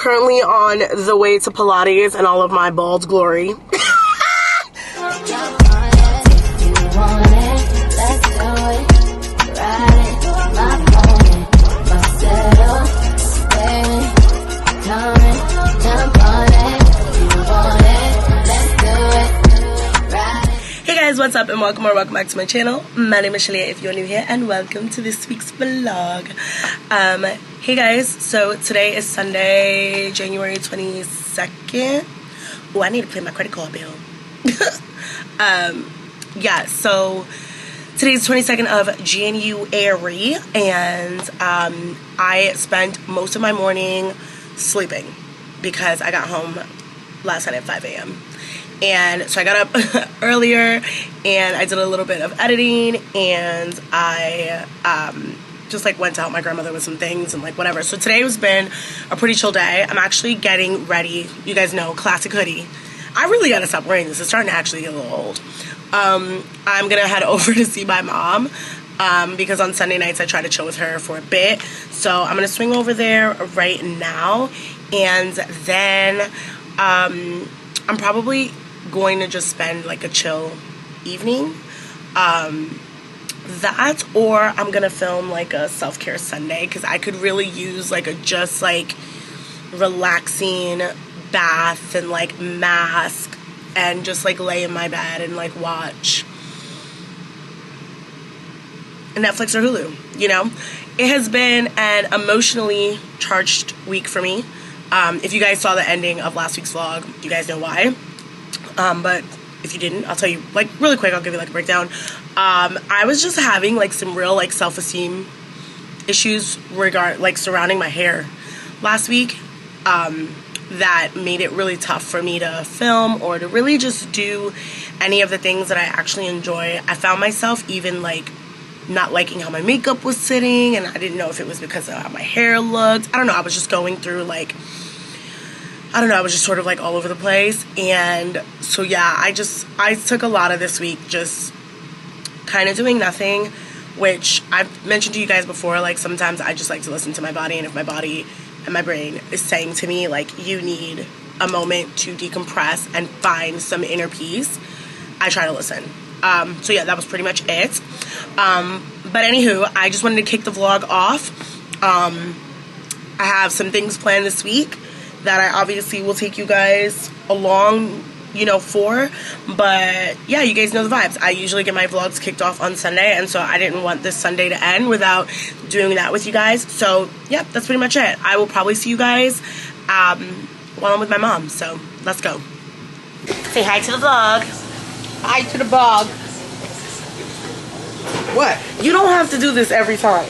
currently on the way to Pilates in all of my bald glory. Hey guys, what's up and welcome back to my channel. My name is Shalia if you're new here, and welcome to this week's vlog. Hey guys, so today is Sunday, January 22nd. Oh, I need to pay my credit card bill. Yeah, so today's 22nd of January, and I spent most of my morning sleeping because I got home last night at 5 a.m. And so I got up earlier and I did a little bit of editing, and I just like went to help my grandmother with some things and like whatever. So today has been a pretty chill day. I'm actually getting ready. You guys know, classic hoodie. I really gotta stop wearing this. It's starting to actually get a little old. I'm gonna head over to see my mom because on Sunday nights I try to chill with her for a bit. So I'm gonna swing over there right now, and then I'm probably going to just spend like a chill evening. That, or I'm gonna film like a self-care Sunday, because I could really use like a just like relaxing bath and like mask and just like lay in my bed and like watch Netflix or Hulu, you know? It has been an emotionally charged week for me. If you guys saw the ending of last week's vlog, you guys know why. But if you didn't, I'll tell you like really quick. I'll give you like a breakdown. I was just having like some real like self-esteem issues surrounding my hair last week. That made it really tough for me to film or to really just do any of the things that I actually enjoy. I found myself even like not liking how my makeup was sitting, and I didn't know if it was because of how my hair looked. I don't know. I was just going through like, I don't know, I was just sort of like all over the place. And so yeah, I took a lot of this week just kind of doing nothing, which I've mentioned to you guys before. Like sometimes I just like to listen to my body, and if my body and my brain is saying to me like, you need a moment to decompress and find some inner peace, I try to listen. So yeah, that was pretty much it. But anywho, I just wanted to kick the vlog off. I have some things planned this week that I obviously will take you guys along, you know, for. But yeah, you guys know the vibes. I usually get my vlogs kicked off on Sunday, and so I didn't want this Sunday to end without doing that with you guys. So yeah, that's pretty much it. I will probably see you guys while I'm with my mom. So let's go. Say hi to the vlog. Hi to the vlog. What? You don't have to do this every time.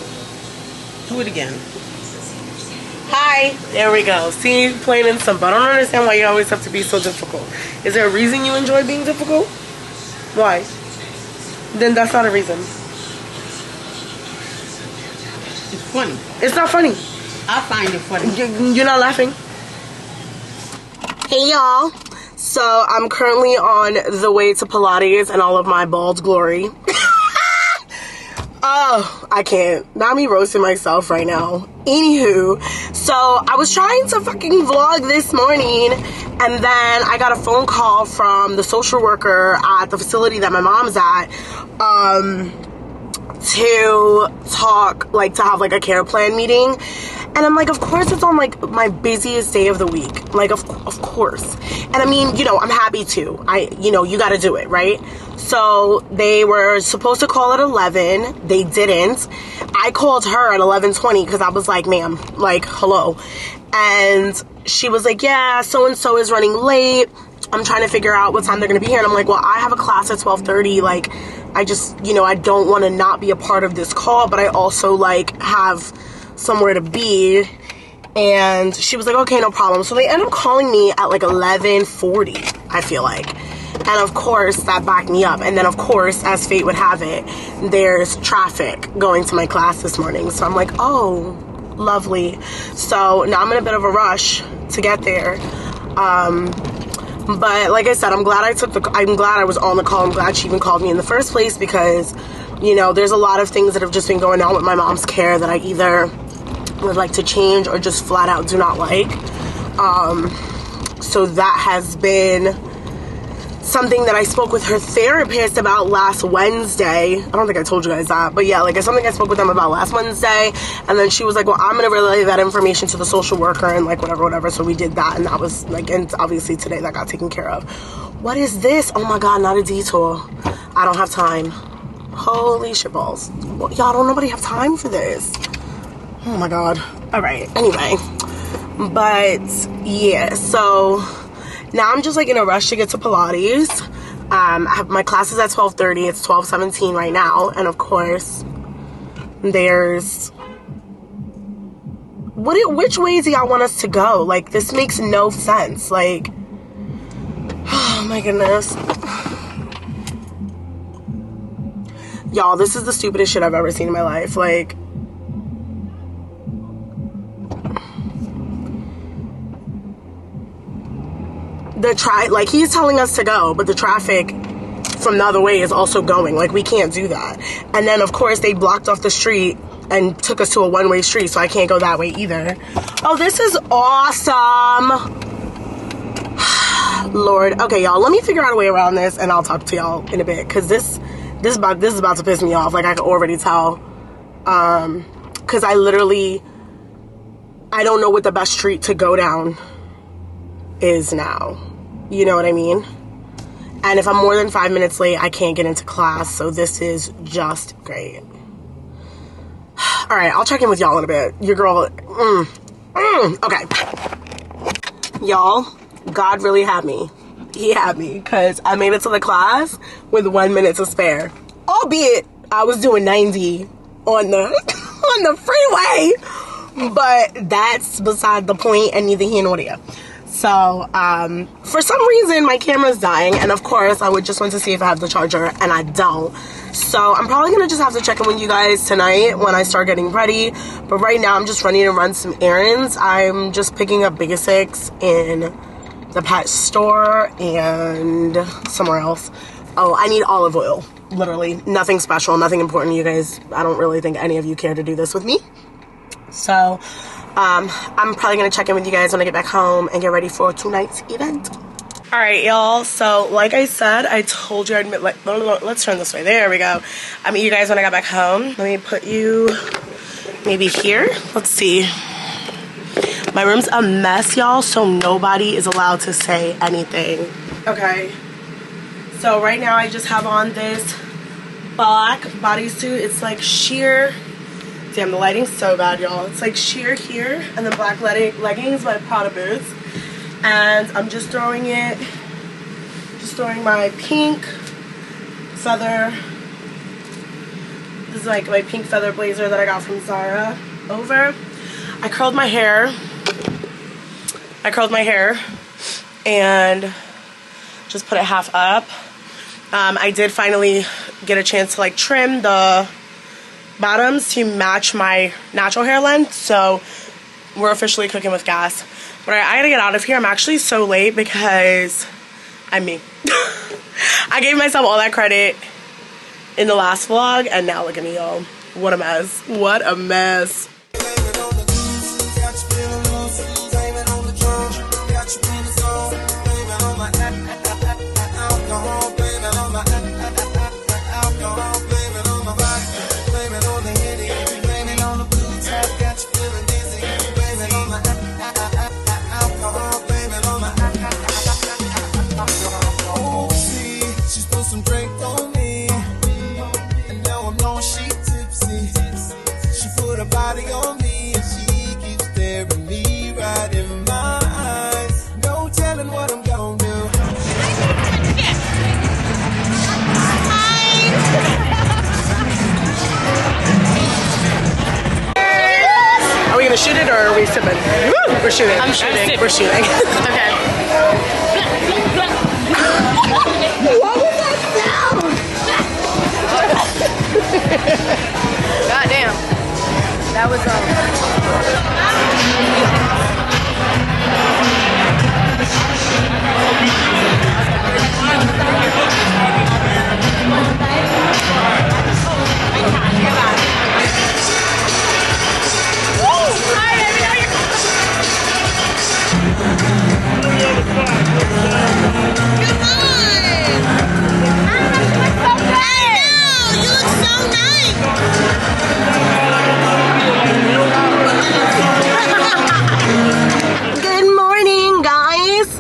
Do it again. Hi. There we go. See, plain and simple. I don't understand why you always have to be so difficult. Is there a reason you enjoy being difficult? Why? Then that's not a reason. It's funny. It's not funny. I find it funny. You're not laughing? Hey, y'all. So I'm currently on the way to Pilates in all of my bald glory. Oh, I can't. Not me roasting myself right now. Anywho, so I was trying to fucking vlog this morning, and then I got a phone call from the social worker at the facility that my mom's at, to talk, like to have like a care plan meeting. And I'm like, of course it's on like my busiest day of the week. Like, of course. And I mean, you know, I'm happy to. You know, you got to do it, right? So they were supposed to call at 11. They didn't. I called her at 11:20 because I was like, ma'am, like, hello. And she was like, yeah, so-and-so is running late. I'm trying to figure out what time they're going to be here. And I'm like, well, I have a class at 12:30. Like, I just, you know, I don't want to not be a part of this call, but I also like have somewhere to be. And she was like, okay, no problem. So they end up calling me at like 11:40, I feel like. And of course, that backed me up. And then of course, as fate would have it, there's traffic going to my class this morning. So I'm like, oh, lovely. So now I'm in a bit of a rush to get there. But like I said, I'm glad I was on the call. I'm glad she even called me in the first place, because, you know, there's a lot of things that have just been going on with my mom's care that I either would like to change or just flat out do not like. So that has been something that I spoke with her therapist about last Wednesday. I don't think I told you guys that, but yeah, like it's something I spoke with them about last Wednesday, and then she was like, well, I'm gonna relay that information to the social worker and like whatever, so we did that, and that was like, and obviously today that got taken care of. What is this? Oh my god, not a detour. I don't have time. Holy shitballs. Well, y'all, don't nobody have time for this. Oh my god. All right, anyway, but yeah, so now I'm just like in a rush to get to Pilates. I have my class is at 12:30. It's 12:17 right now, and of course, there's which way do y'all want us to go? Like, this makes no sense. Like, oh my goodness, y'all, this is the stupidest shit I've ever seen in my life. Like, like he's telling us to go, but the traffic from the other way is also going. Like, we can't do that. And then of course they blocked off the street and took us to a one-way street, so I can't go that way either. Oh, this is awesome. Lord. Okay, y'all, let me figure out a way around this and I'll talk to y'all in a bit, because this is about to piss me off. Like, I can already tell. Because I don't know what the best street to go down is now. You know what I mean? And if I'm more than 5 minutes late, I can't get into class, so this is just great. Alright, I'll check in with y'all in a bit. Your girl, okay. Y'all, God really had me. He had me, because I made it to the class with 1 minute to spare. Albeit, I was doing 90 on the, on the freeway. But that's beside the point, and neither here nor there. So, for some reason, my camera's dying, and of course, I would just want to see if I have the charger, and I don't. So, I'm probably gonna just have to check in with you guys tonight when I start getting ready. But right now, I'm just running to run some errands. I'm just picking up basics in the pet store and somewhere else. Oh, I need olive oil. Literally, nothing special, nothing important. You guys, I don't really think any of you care to do this with me. So, I'm probably going to check in with you guys when I get back home and get ready for tonight's event. Alright, y'all. So, like I said, I told you I'd admit, like, let's turn this way. There we go. I meet you guys when I got back home. Let me put you maybe here. Let's see. My room's a mess, y'all, so nobody is allowed to say anything. Okay. So, right now I just have on this black bodysuit. It's like sheer... Damn, the lighting's so bad, y'all. It's like sheer here, and then black leggings, my Prada boots. And I'm just throwing my pink feather. This is like my pink feather blazer that I got from Zara over. I curled my hair. And just put it half up. I did finally get a chance to like trim the bottoms to match my natural hair length, so we're officially cooking with gas. But I gotta get out of here. I'm actually so late because I'm me. I gave myself all that credit in the last vlog, and now look at me, y'all. What a mess. What a mess. Shoot it, or are we sipping? Woo! We're shooting. I'm shooting. We're shooting. Okay. What was that sound? God damn. That was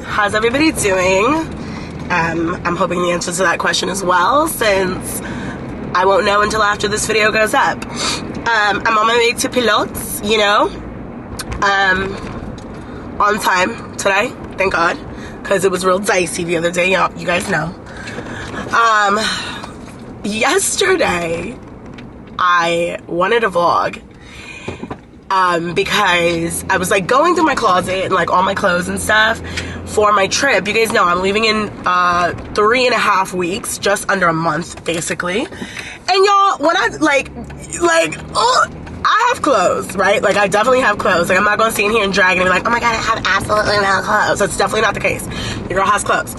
How's everybody doing? I'm hoping the answer to that question is well, since I won't know until after this video goes up. I'm on my way to Pilates, you know, on time today, thank God, because it was real dicey the other day, you guys know. Yesterday, I wanted a vlog, because I was like going through my closet and like all my clothes and stuff for my trip. You guys know I'm leaving in 3.5 weeks, just under a month basically. And y'all, when I I have clothes, right? Like I definitely have clothes. Like I'm not gonna sit in here and drag and be like, oh my god, I have absolutely no clothes. That's definitely not the case. Your girl has clothes.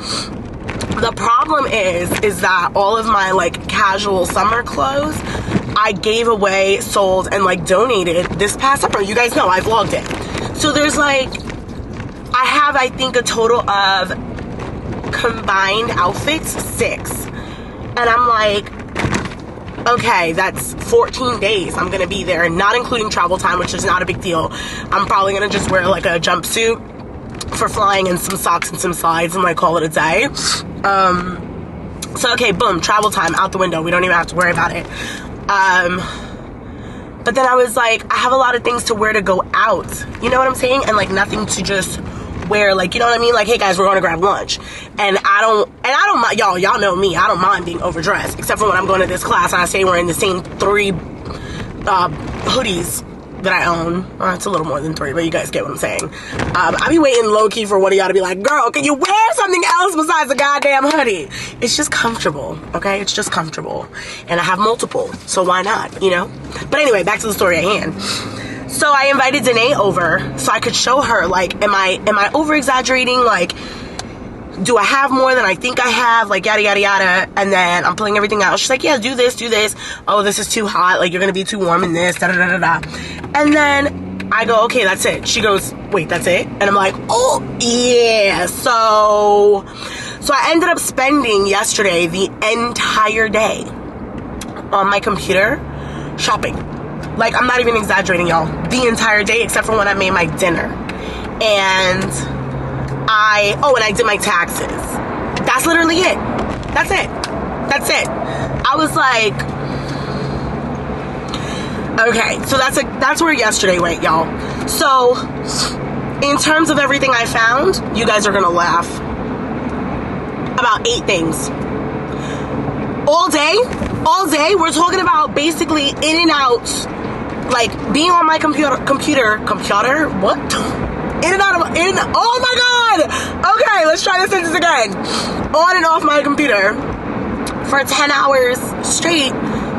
The problem is that all of my like casual summer clothes I gave away, sold, and like donated this past summer. You guys know I vlogged it. So there's like, I have I think a total of combined outfits 6. And I'm like, okay, that's 14 days I'm gonna be there, not including travel time, which is not a big deal. I'm probably gonna just wear like a jumpsuit for flying and some socks and some slides and like call it a day. So okay, boom, travel time out the window. We don't even have to worry about it. But then I was like, I have a lot of things to wear to go out. You know what I'm saying? And like nothing to just wear, like, you know what I mean? Like, hey guys, we're going to grab lunch. And I don't mind, y'all know me. I don't mind being overdressed, except for when I'm going to this class and I say we're in the same 3 hoodies that I own. It's a little more than 3, but you guys get what I'm saying. I be waiting low-key for one of y'all to be like, girl, can you wear something else besides a goddamn hoodie? It's just comfortable, okay? It's just comfortable. And I have multiple, so why not, you know? But anyway, back to the story at hand. So I invited Danae over so I could show her, like, am I over-exaggerating? Like, do I have more than I think I have? Like, yada, yada, yada. And then I'm pulling everything out. She's like, yeah, do this, do this. Oh, this is too hot. Like, you're going to be too warm in this, da, da, da, da, da. And then I go, okay, that's it. She goes, wait, that's it? And I'm like, oh, yeah. So I ended up spending yesterday the entire day on my computer shopping. Like, I'm not even exaggerating, y'all. The entire day, except for when I made my dinner. And I did my taxes. That's literally it. That's it. That's it. I was like, okay, so that's where yesterday went, y'all. So, in terms of everything I found, you guys are gonna laugh. About 8 things. All day, we're talking about basically in and out, like being on my computer, what? In and out of, oh my god! Okay, let's try this sentence again. On and off my computer for 10 hours straight.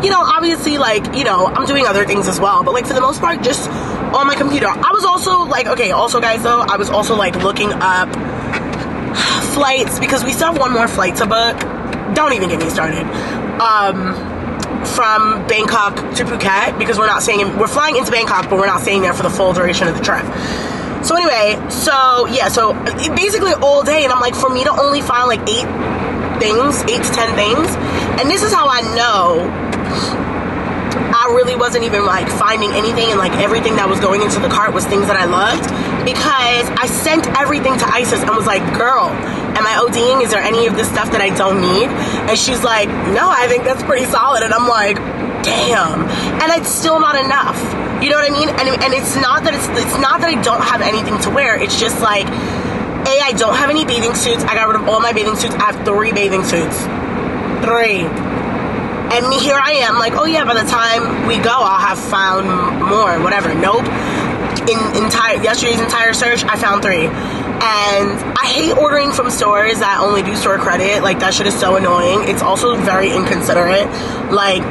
You know, obviously, like, you know, I'm doing other things as well, but like for the most part, just on my computer. I was also like, okay, also guys though, I was also like looking up flights because we still have one more flight to book. Don't even get me started. From Bangkok to Phuket, because we're flying into Bangkok, but we're not staying there for the full duration of the trip. So anyway, so basically all day, and I'm like, for me to only find like 8 to 10 things, and this is how I know I really wasn't even like finding anything, and like everything that was going into the cart was things that I loved, because I sent everything to Isis and was like, girl, am I ODing? Is there any of this stuff that I don't need? And she's like, no, I think that's pretty solid. And I'm like, damn. And it's still not enough. You know what I mean? And it's not that I don't have anything to wear. It's just like, A, I don't have any bathing suits. I got rid of all my bathing suits. I have 3 bathing suits. 3. And here I am, like, oh yeah, by the time we go, I'll have found more, whatever. Nope. In yesterday's entire search, I found 3. And I hate ordering from stores that only do store credit. Like, that shit is so annoying. It's also very inconsiderate. Like,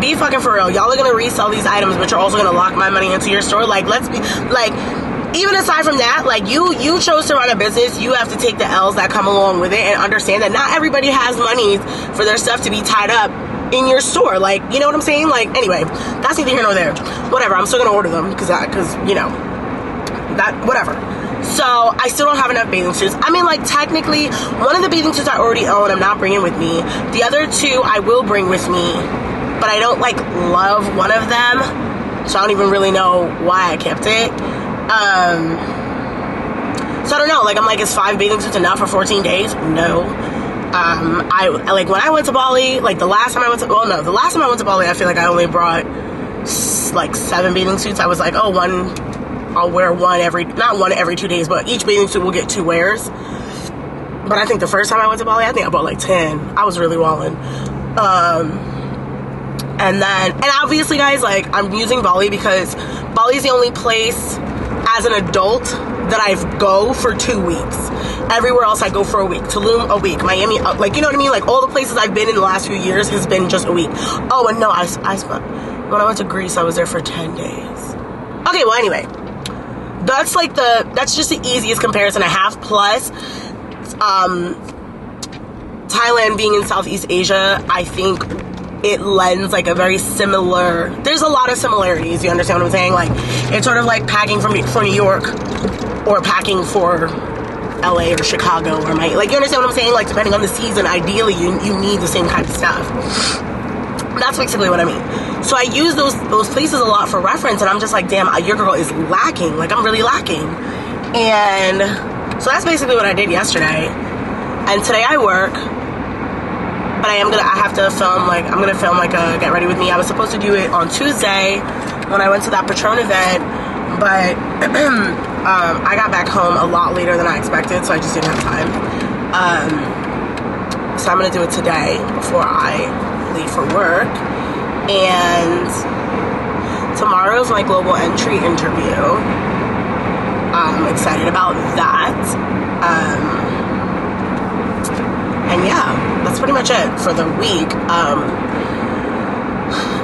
be fucking for real. Y'all are gonna resell these items, but you're also gonna lock my money into your store. Like, let's be, like, even aside from that, like, you chose to run a business. You have to take the L's that come along with it and understand that not everybody has money for their stuff to be tied up in your store. Like, you know what I'm saying? Like, anyway, that's neither here nor there. Whatever, I'm still gonna order them, because you know, that, whatever. So I still don't have enough bathing suits. I mean, like, technically, one of the bathing suits I already own, I'm not bringing with me. The other two I will bring with me, but I don't, like, love one of them. So I don't even really know why I kept it. So I don't know. Like, I'm like, is 5 bathing suits enough for 14 days? No. I like, when I went to Bali, like, the last time I went to Bali, I feel like I only brought, like, 7 bathing suits. I was like, oh, I'll wear not one every 2 days, but each bathing suit will get 2 wears. But I think the first time I went to Bali, I think I bought like 10. I was really wildin'. And obviously, guys, like, I'm using Bali because Bali's the only place as an adult that I go for 2 weeks. Everywhere else I go for a week. Tulum, a week. Miami, like, you know what I mean? Like, all the places I've been in the last few years has been just a week. Oh, and no, I spent, when I went to Greece, I was there for 10 days. Okay, well, anyway. That's just the easiest comparison I have. Plus, Thailand being in Southeast Asia, I think it lends like a very similar, there's a lot of similarities, you understand what I'm saying? Like, it's sort of like packing for New York or packing for LA or Chicago or like, you understand what I'm saying? Like, depending on the season, ideally you need the same kind of stuff. That's basically what I mean. So I use those places a lot for reference, and I'm just like, damn, your girl is lacking. Like, I'm really lacking. And so that's basically what I did yesterday. And today I work, but I'm gonna film like a get ready with me. I was supposed to do it on Tuesday when I went to that Patron event, but I got back home a lot later than I expected, so I just didn't have time. So I'm gonna do it today before I leave for work. And tomorrow's my global entry interview. I'm excited about that. And yeah, that's pretty much it for the week.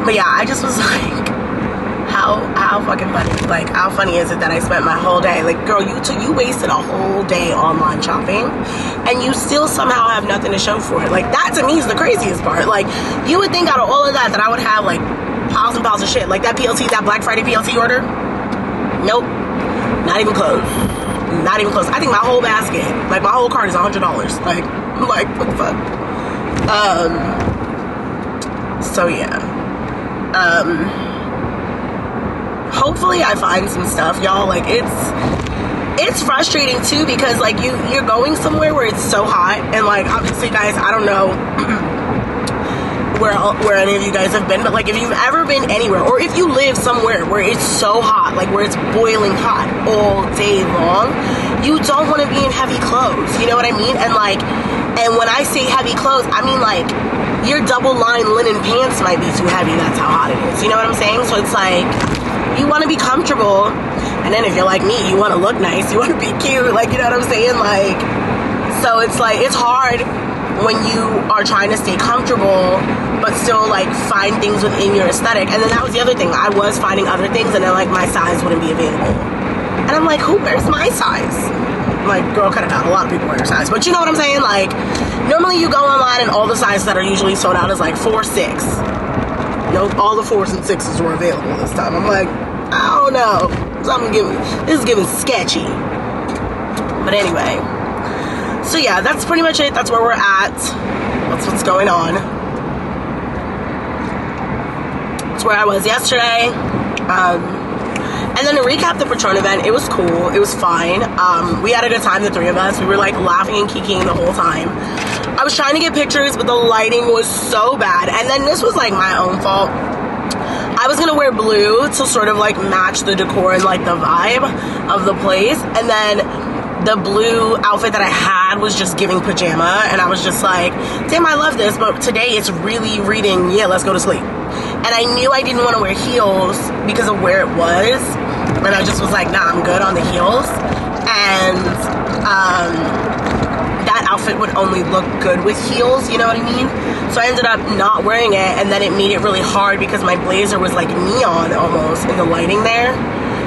But yeah, I just was like, how fucking funny. Like, how funny is it that I spent my whole day, like, girl, you wasted a whole day online shopping, and you still somehow have nothing to show for it. Like, that to me is the craziest part. Like, you would think out of all of that I would have, like, piles and piles of shit. Like, that Black Friday PLT order? Nope. Not even close. Not even close. I think my whole basket, like, my whole cart is $100. Like, what the fuck? So yeah. Hopefully I find some stuff, y'all. Like, it's frustrating too, because like you're going somewhere where it's so hot, and like, obviously, guys, I don't know where any of you guys have been, but like, if you've ever been anywhere, or if you live somewhere where it's so hot, like where it's boiling hot all day long, you don't want to be in heavy clothes, you know what I mean? And like, and when I say heavy clothes, I mean like your double-lined linen pants might be too heavy. That's how hot it is, you know what I'm saying? So it's like, you want to be comfortable, and then if you're like me, you want to look nice, you want to be cute, like, you know what I'm saying? Like, so it's like, it's hard when you are trying to stay comfortable but still like find things within your aesthetic. And then that was the other thing, I was finding other things, and then like my size wouldn't be available, and I'm like, who wears my size? Like, girl, cut it out. A lot of people wear your size, but you know what I'm saying? Like, normally you go online and all the sizes that are usually sold out is like 4, 6. Nope, all the 4s and 6s were available this time. I'm like, I don't know, this is giving sketchy. But anyway, so yeah, that's pretty much it. That's where we're at. That's what's going on. That's where I was yesterday. And then to recap the Patron event, it was cool. It was fine. We had a good time, the 3 of us. We were like laughing and kikiing the whole time. I was trying to get pictures, but the lighting was so bad. And then this was like my own fault. I was gonna wear blue to sort of like match the decor and like the vibe of the place. And then the blue outfit that I had was just giving pajama. And I was just like, damn, I love this, but today it's really reading, yeah, let's go to sleep. And I knew I didn't want to wear heels because of where it was. And I just was like, nah, I'm good on the heels. And that outfit would only look good with heels, you know what I mean? So I ended up not wearing it, and then it made it really hard because my blazer was like neon almost in the lighting there.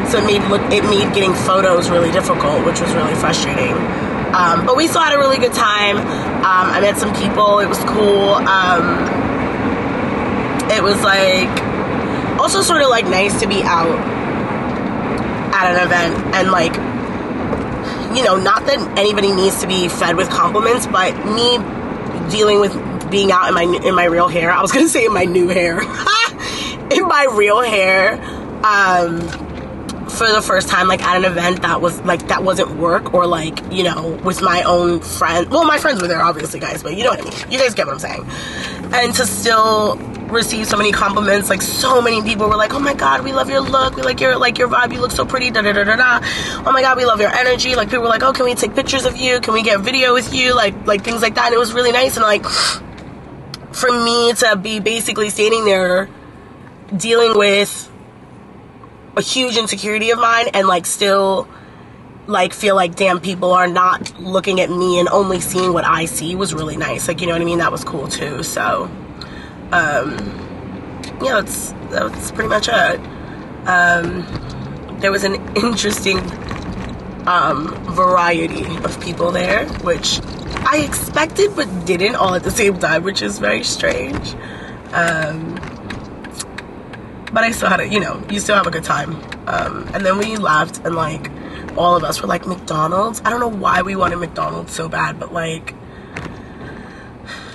So it made getting photos really difficult, which was really frustrating. But we still had a really good time. I met some people. It was cool. It was like also sort of like nice to be out at an event and like you know, not that anybody needs to be fed with compliments, but me dealing with being out in my real hair, I was gonna say in my new hair, in my real hair, for the first time, like, at an event that was, like, that wasn't work, or, like, you know, with my own friend. Well, my friends were there, obviously, guys, but you know what I mean. You guys get what I'm saying. And to still receive so many compliments, like, so many people were like, oh my god, we love your look, we like your vibe, you look so pretty, da da da da da. Oh my god, we love your energy. Like, people were like, oh, can we take pictures of you? Can we get video with you? Like things like that. And it was really nice. And, like, for me to be basically standing there dealing with a huge insecurity of mine, and, like, still, like, feel like, damn, people are not looking at me and only seeing what I see, was really nice. Like, you know what I mean? That was cool too. So yeah, that's pretty much it. There was an interesting variety of people there, which I expected but didn't all at the same time, which is very strange. But I still had you know, you still have a good time. And then we left, and, like, all of us were like, McDonald's? I don't know why we wanted McDonald's so bad, but, like,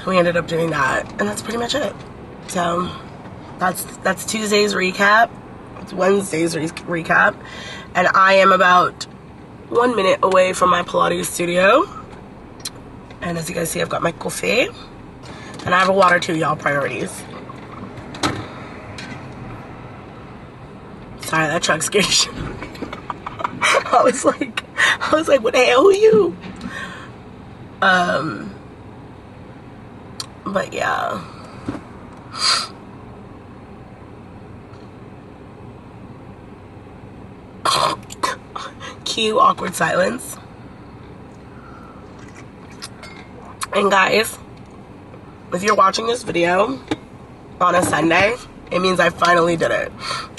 we ended up doing that, and that's pretty much it. So that's Tuesday's recap. It's Wednesday's recap, and I am about 1 minute away from my Pilates studio. And as you guys see, I've got my coffee, and I have a water too, y'all. Priorities. Sorry, that truck scared you. I was like, what the hell are you? But yeah. Cue awkward silence. And guys, if you're watching this video on a Sunday, it means I finally did it.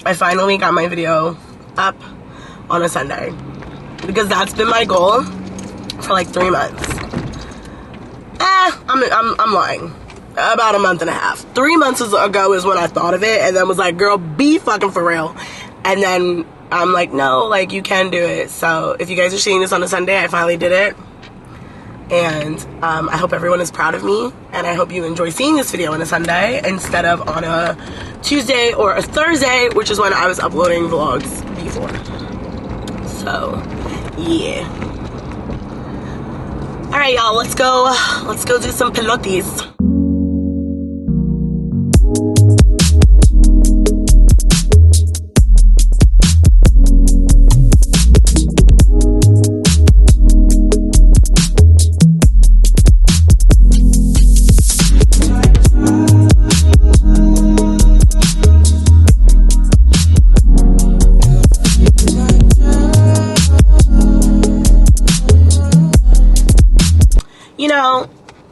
I finally got my video up on a Sunday, because that's been my goal for like 3 months. I'm lying. About a month and a half. 3 months ago is when I thought of it, and then was like, girl, be fucking for real. And then I'm like, no, like, you can do it. So if you guys are seeing this on a Sunday, I finally did it. And I hope everyone is proud of me, and I hope you enjoy seeing this video on a Sunday instead of on a Tuesday or a Thursday, which is when I was uploading vlogs before. So yeah. All right, y'all, let's go do some Pilates.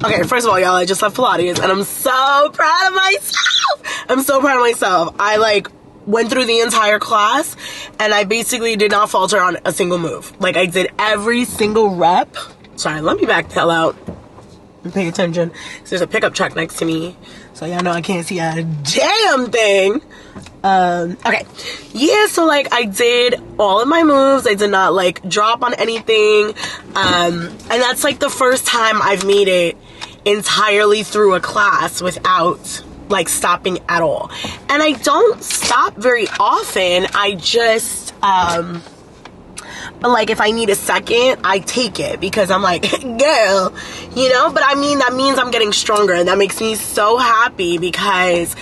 Okay, first of all, y'all, I just left Pilates, and I'm so proud of myself. I'm so proud of myself. I, like, went through the entire class, and I basically did not falter on a single move. Like, I did every single rep. Sorry, let me back the hell out and pay attention. So there's a pickup truck next to me, so y'all know I can't see a damn thing. Okay. Yeah, so, like, I did all of my moves. I did not, like, drop on anything. And that's, like, the first time I've made it entirely through a class without, like, stopping at all. And I don't stop very often. I just, like, if I need a second, I take it, because I'm like, girl, you know? But I mean, that means I'm getting stronger, and that makes me so happy, because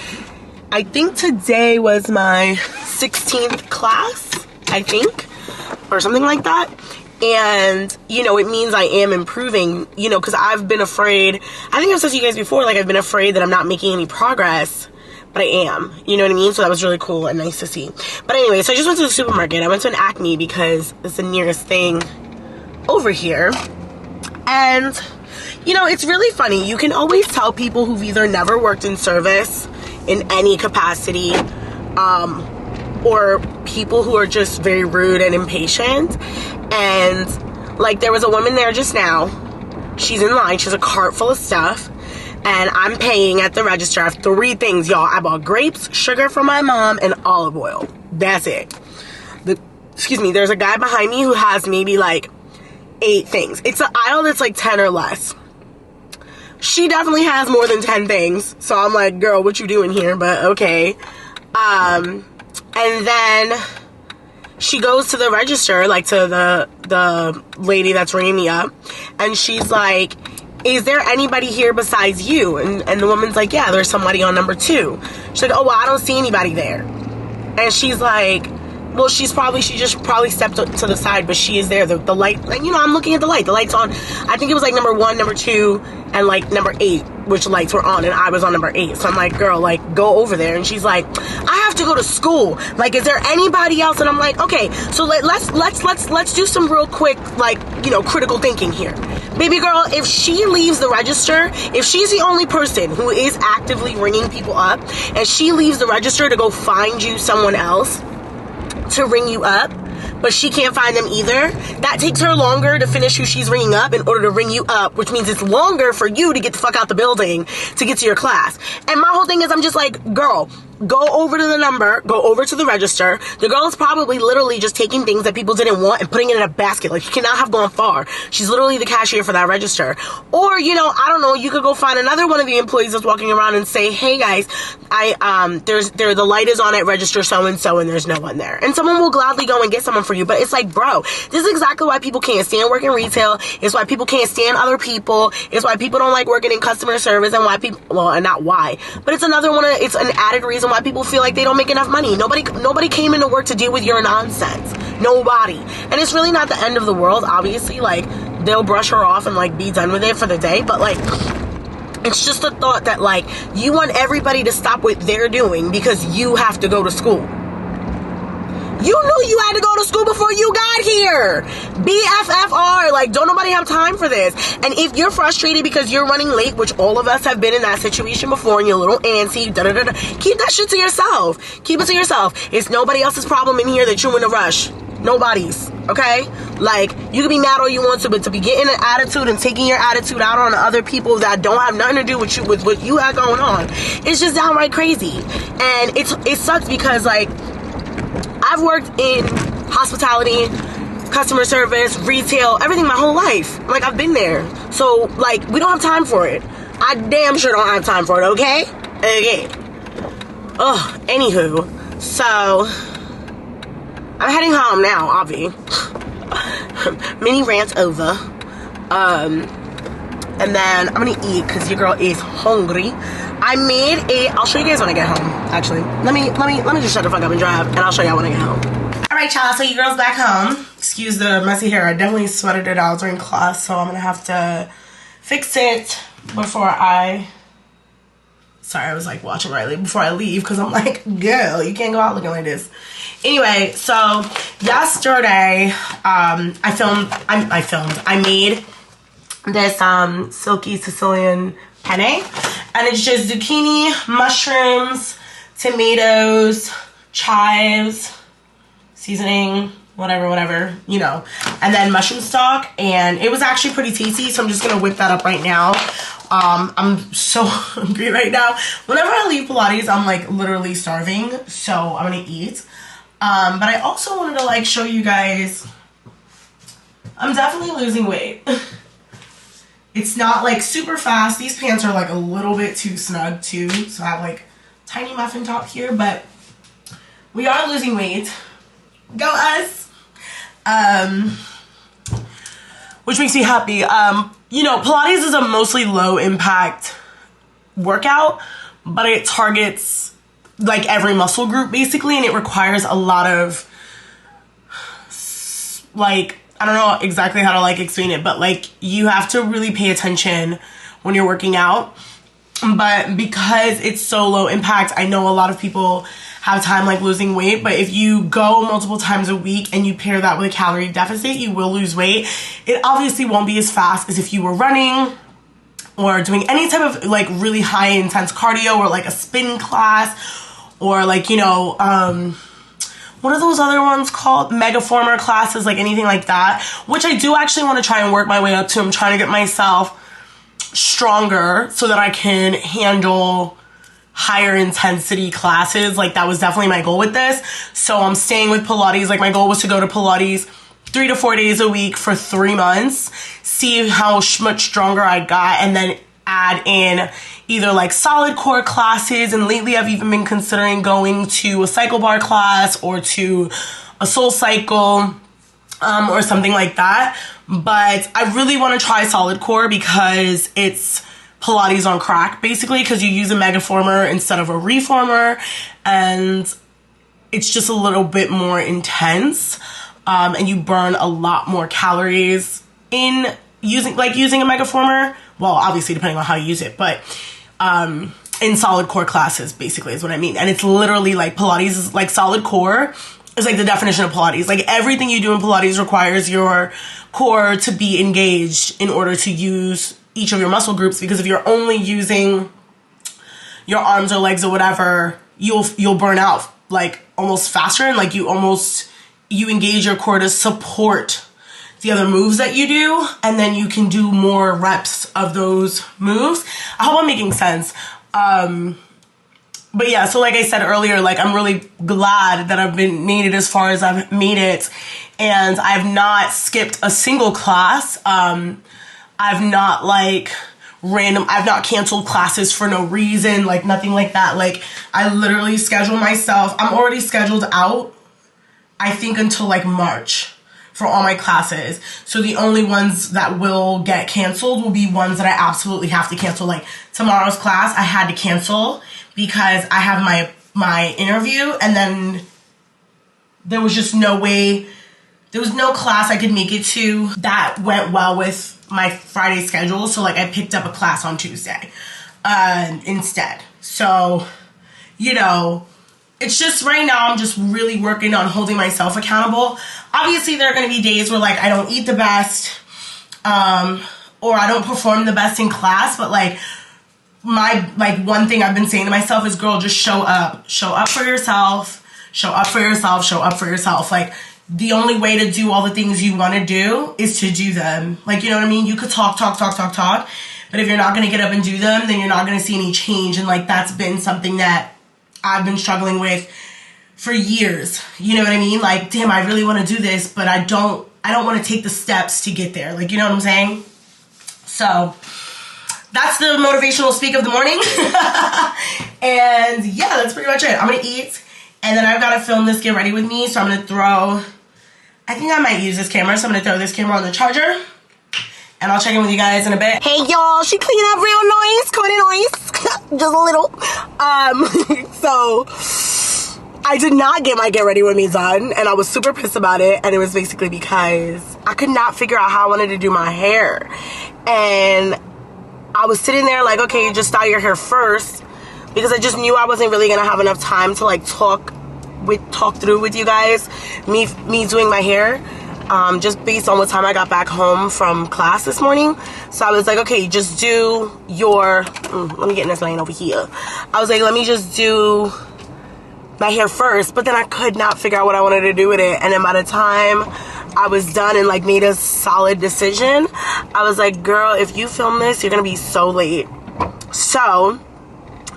I think today was my 16th class, I think, or something like that. And, you know, it means I am improving, you know, because I've been afraid. I think I've said to you guys before, like, I've been afraid that I'm not making any progress, but I am, you know what I mean? So that was really cool and nice to see. But anyway, so I just went to the supermarket. I went to an Acme because it's the nearest thing over here. And, you know, it's really funny. You can always tell people who've either never worked in service in any capacity, or people who are just very rude and impatient. And, like, there was a woman there just now. She's in line. She has a cart full of stuff. And I'm paying at the register. I have 3 things, y'all. I bought grapes, sugar for my mom, and olive oil. That's it. Excuse me, there's a guy behind me who has maybe, like, 8 things. It's an aisle that's like 10 or less. She definitely has more than 10 things. So I'm like, girl, what you doing here? But okay. And then she goes to the register, like to the lady that's ringing me up. And she's like, is there anybody here besides you? And the woman's like, yeah, there's somebody on number 2. She's like, oh, well, I don't see anybody there. And she's like, well, she just probably stepped to the side, but she is there. The light, like, you know, I'm looking at the light. The light's on. I think it was like number 1, number 2, and like number 8, which lights were on, and I was on number 8. So I'm like, girl, like, go over there. And she's like, I have to go to school. Like, is there anybody else? And I'm like, okay, so let's do some real quick, like, you know, critical thinking here. Baby girl, if she leaves the register, if she's the only person who is actively ringing people up, and she leaves the register to go find you someone else to ring you up, but she can't find them either, that takes her longer to finish who she's ringing up in order to ring you up, which means it's longer for you to get the fuck out the building to get to your class. And my whole thing is, I'm just like, girl, go over to the number, go over to the register. The girl is probably literally just taking things that people didn't want and putting it in a basket. Like, you cannot have gone far. She's literally the cashier for that register. Or, you know, I don't know, you could go find another one of the employees that's walking around and say, hey guys, the light is on at register so-and-so and there's no one there. And someone will gladly go and get someone for you. But it's like, bro, this is exactly why people can't stand working retail. It's why people can't stand other people. It's why people don't like working in customer service, and why people, well, and not why, but it's another one, it's an added reason why people feel like they don't make enough money. Nobody came into work to deal with your nonsense. Nobody. And it's really not the end of the world, obviously. Like, they'll brush her off and like be done with it for the day, but like, it's just a thought that like, you want everybody to stop what they're doing because you have to go to school. You knew you had to go to school before you got here. BFFR. Like, don't nobody have time for this. And if you're frustrated because you're running late, which all of us have been in that situation before, and you're a little antsy, keep that shit to yourself. Keep it to yourself. It's nobody else's problem in here that you're in a rush. Nobody's. Okay? Like, you can be mad all you want to, but to be getting an attitude and taking your attitude out on other people that don't have nothing to do with you, with what you have going on, it's just downright crazy. And it sucks because, like, I've worked in hospitality, customer service, retail, everything my whole life. Like, I've been there. So, like, we don't have time for it. I damn sure don't have time for it, okay? Okay. Ugh, anywho. So, I'm heading home now, Avi. Mini rant over. And then I'm gonna eat because your girl is hungry. I'll show you guys when I get home, actually. Let me just shut the fuck up and drive, and I'll show y'all when I get home. Alright, y'all, so your girl's back home. Excuse the messy hair. I definitely sweated it out during class, so I'm gonna have to fix it before I watching Riley before I leave, because I'm like, girl, you can't go out looking like this. Anyway, so yesterday, I made this silky Sicilian penne, and it's just zucchini, mushrooms, tomatoes, chives, seasoning, whatever, you know, and then mushroom stock, and it was actually pretty tasty, so I'm just gonna whip that up right now. I'm so hungry right now. Whenever I leave Pilates, I'm like literally starving, so I'm gonna eat. But I also wanted to like show you guys, I'm definitely losing weight. It's not like super fast. These pants are like a little bit too snug too, so I have like tiny muffin top here, but we are losing weight. Go us! Which makes me happy. You know, Pilates is a mostly low impact workout, but it targets like every muscle group basically, and it requires a lot of like, I don't know exactly how to like explain it, but like you have to really pay attention when you're working out. But because it's so low impact, I know a lot of people have time like losing weight, but if you go multiple times a week and you pair that with a calorie deficit, you will lose weight. It obviously won't be as fast as if you were running or doing any type of like really high intense cardio, or like a spin class, or like, you know, what are those other ones called? Mega former classes, like anything like that, which I do actually want to try and work my way up to. I'm trying to get myself stronger so that I can handle higher intensity classes. Like that was definitely my goal with this. So I'm staying with Pilates. Like my goal was to go to Pilates 3 to 4 days a week for 3 months, see how much stronger I got, and then add in either like solid core classes. And lately I've even been considering going to a cycle bar class or to a soul cycle or something like that. But I really want to try solid core because it's Pilates on crack, basically, because you use a megaformer instead of a reformer, and it's just a little bit more intense, and you burn a lot more calories in using a megaformer. Well, obviously depending on how you use it, but in solid core classes, basically, is what I mean. And it's literally like Pilates is like solid core is like the definition of Pilates. Like everything you do in Pilates requires your core to be engaged in order to use each of your muscle groups, because if you're only using your arms or legs or whatever, you'll burn out like almost faster, and like you engage your core to support the other moves that you do, and then you can do more reps of those moves. I hope I'm making sense. But yeah, so like I said earlier, like I'm really glad that I've made it as far as I've made it, and I've not skipped a single class. I've not I've not canceled classes for no reason, like nothing like that. Like I literally schedule myself. I'm already scheduled out, I think, until like March for all my classes. So the only ones that will get canceled will be ones that I absolutely have to cancel. Like tomorrow's class, I had to cancel because I have my interview, and then there was just no way, there was no class I could make it to that went well with my Friday schedule. So like I picked up a class on Tuesday instead. So, you know, it's just right now I'm just really working on holding myself accountable. Obviously there are going to be days where like I don't eat the best or I don't perform the best in class, but like one thing I've been saying to myself is, girl, just show up for yourself, show up for yourself. Like the only way to do all the things you want to do is to do them. Like, you know what I mean? You could talk, but if you're not going to get up and do them, then you're not going to see any change. And like that's been something that I've been struggling with for years. You know what I mean? Like, damn, I really want to do this, but I don't want to take the steps to get there. Like, you know what I'm saying? So that's the motivational speak of the morning. And yeah, that's pretty much it. I'm going to eat, and then I've got to film this Get Ready With Me. So I'm going to I think I might use this camera. So I'm going to throw this camera on the charger, and I'll check in with you guys in a bit. Hey y'all, she cleaned up real nice, just a little. So I did not get my Get Ready With Me done, and I was super pissed about it. And it was basically because I could not figure out how I wanted to do my hair, and I was sitting there like, okay, just style your hair first, because I just knew I wasn't really gonna have enough time to like talk through with you guys me doing my hair, just based on what time I got back home from class this morning. So I was like, okay, just do your let me get in this lane over here. I was like, let me just do my hair first, but then I could not figure out what I wanted to do with it. And then by the time I was done and like made a solid decision, I was like, girl, if you film this, you're gonna be so late. So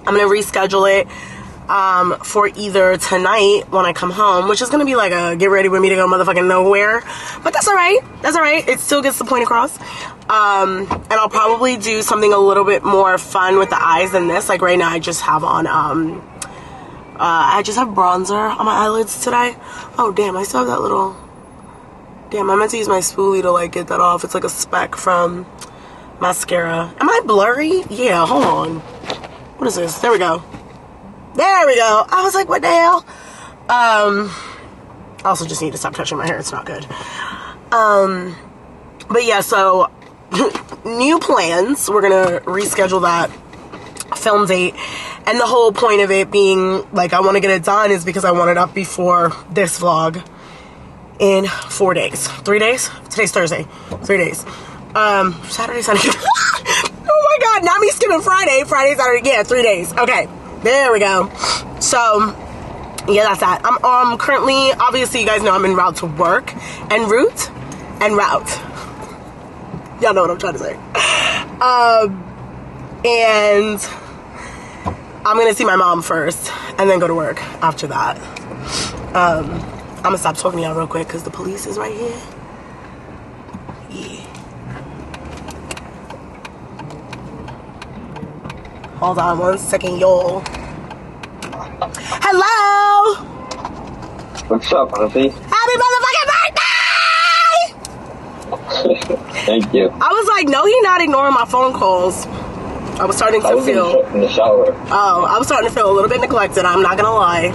I'm gonna reschedule it for either tonight when I come home, which is gonna be like a get ready with me to go motherfucking nowhere, but that's all right. It still gets the point across. And I'll probably do something a little bit more fun with the eyes than this. Like right now I just have on I just have bronzer on my eyelids today. Oh damn, I still have that little, damn, I meant to use my spoolie to like get that off. It's like a speck from mascara. Am I blurry? Yeah, hold on. What is this? There we go. I was like, what the hell? I also just need to stop touching my hair. It's not good. But yeah, so new plans. We're gonna reschedule that film date, and the whole point of it being like I want to get it done is because I want it up before this vlog in 4 days. 3 days? Today's Thursday. 3 days. Saturday, Sunday. Oh my god, not me skipping Friday, Saturday. Yeah, 3 days. Okay, there we go. So yeah, that's that. I'm currently, obviously you guys know I'm en route to work, en route. Y'all know what I'm trying to say. And I'm gonna see my mom first and then go to work after that. I'm gonna stop talking to y'all real quick because the police is right here. Hold on 1 second, y'all. Hello. What's up, Auntie? Happy motherfucking birthday! Thank you. I was like, no, he's not ignoring my phone calls. I was starting to feel. In the shower. Oh, I was starting to feel a little bit neglected. I'm not gonna lie.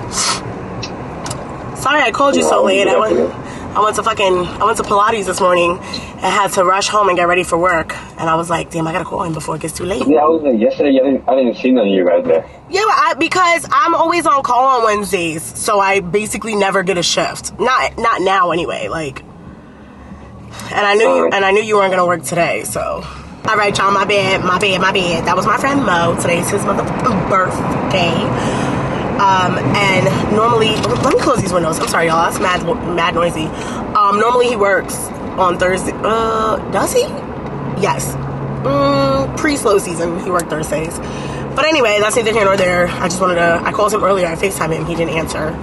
Sorry, I called you so late. I went to Pilates this morning and had to rush home and get ready for work. And I was like, damn, I gotta call him before it gets too late. Yeah, I was there yesterday. I didn't see none of you guys there. Yeah, because I'm always on call on Wednesdays, so I basically never get a shift. Not now anyway. Like, and I knew you weren't gonna work today, so. All right, y'all. My bad. That was my friend Mo. Today's his motherfucking birthday. And normally, let me close these windows. I'm sorry, y'all. That's mad noisy. Normally he works on Thursday. Does he? Yes. Pre-slow season, he worked Thursdays. But anyway, that's neither here nor there. I called him earlier. I FaceTimed him. He didn't answer.